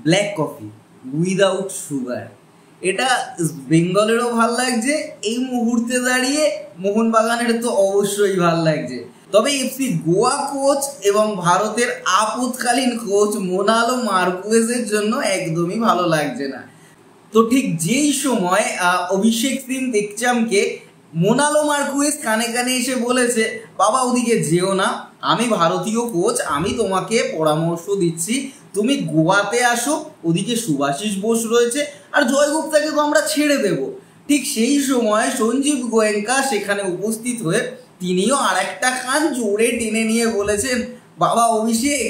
Black coffee without sugar, এটা বেঙ্গলেরও ভাল লাগছে, এই মুহূর্তে দাঁড়িয়ে মোহনবাগানের তো অবশ্যই ভাল লাগছে। তবে এফসি গোয়া কোচ এবং ভারতের আপৎকালীন কোচ মোনালো মার্কুয়েজের জন্য একদমই ভালো লাগছে না। তো ঠিক যেই সময় অভিষেক সিং টেকচামকে মোনালো মার্কুয়েজ কানে কানে এসে বলেছে, বাবা ওদিকে যেও না, আমি ভারতীয় কোচ, আমি তোমাকে পরামর্শ দিচ্ছি, তুমি গোয়াতে আসো, ওদিকে সুভাষিস বোস রয়েছে, আর জয় গুপ্তাকে তো আমরা ছেড়ে দেব। ঠিক সেই সময় সঞ্জীব গোয়েঙ্কা সেখানে উপস্থিত হয়ে তিনিও আর একটা কান জোরে টেনে নিয়ে বলেছেন, বাবা অভিষেক,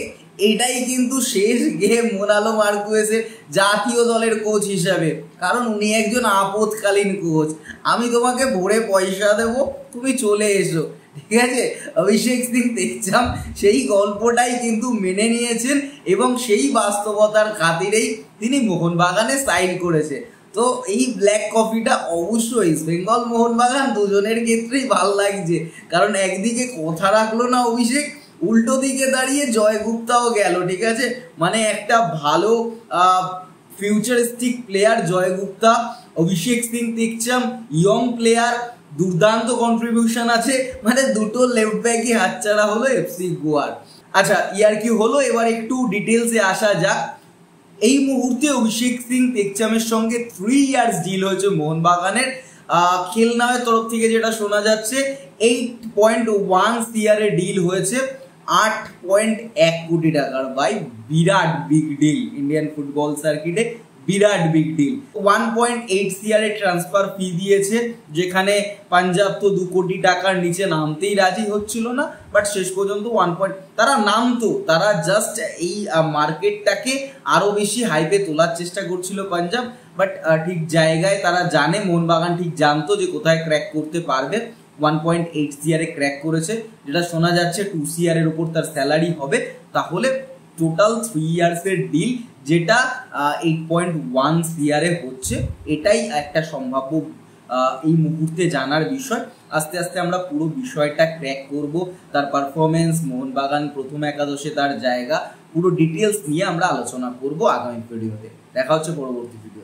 এটাই কিন্তু শেষ গেম মোনালো মার্কুয়েজের জাতীয় দলের কোচ হিসাবে, কারণ উনি একজন আপৎকালীন কোচ, আমি তোমাকে ভরে পয়সা দেব, তুমি চলে এসো। ঠিক আছে, অভিষেক সিং টেকচাম সেই গল্পটাই কিন্তু মেনে নিয়েছেন এবং সেই বাস্তবতার খাতিরেই তিনি মোহনবাগানে সাইন করেছে। তো এই ব্ল্যাক কফিটা অবশ্যই বেঙ্গল মোহনবাগান দুজনের ক্ষেত্রেই ভাল লাগছে, কারণ একদিকে কথা রাখলো না অভিষেক, উল্টো দিকে দাঁড়িয়ে জয় গুপ্তাও গেল। ঠিক আছে, মানে একটা ভালো ফিউচারিস্টিক প্লেয়ার জয় গুপ্তা, অভিষেক সিং টেকচাম ইয়ং প্লেয়ার, দুর্দান্ত কন্ট্রিবিউশন আছে, মানে দুটো লেফট ব্যাকই হাতছাড়া হলো এফসি গোয়ার। আচ্ছা, ইয়ার কি হলো, এবার একটু ডিটেলসে আসা যাক। এই মুহূর্তে অভিষেক সিং টেকচামের সঙ্গে 3 ইয়ার্স ডিল হয়েছে মোহনবাগানের। খেলনার তরফ থেকে যেটা শোনা যাচ্ছে 8.1 CR ডিল হয়েছে, 8.1 কোটি টাকার। ভাই বিরাট বিগ ডিল, ইন্ডিয়ান ফুটবল সার্কিটে বিরাট big deal. 1.8 CR transfer fee দিয়েছে, যেখানে পাঞ্জাব তো 2 কোটি টাকার নিচে নামতেই রাজি হচ্ছিল না, বাট শেষ পর্যন্ত তারা নামতো, তারা জাস্ট এই মার্কেটটাকে আরো বেশি হাইপে তোলার চেষ্টা করছিল পাঞ্জাব, বাট ঠিক জায়গায় তারা জানে, মোহনবাগান ঠিক জানতো যে কোথায় ক্র্যাক করতে পারবে। 1.8 CR ক্র্যাক করেছে, যেটা শোনা যাচ্ছে 2 CR এর উপর তার স্যালারি হবে, তাহলে টোটাল 3 ইয়ার্সের ডিল, যেটা 8.1 CR হচ্ছে, এটাই একটা সম্ভাব্য এই মুহূর্তে জানার বিষয়। আস্তে আস্তে আমরা পুরো বিষয়টা ক্র্যাক করব, তার পারফরমেন্স, মোহনবাগান প্রথম একাদশে তার জায়গা, পুরো ডিটেলস নিয়ে আমরা আলোচনা করব আগামী ভিডিওতে। দেখা হচ্ছে পরবর্তী ভিডিও।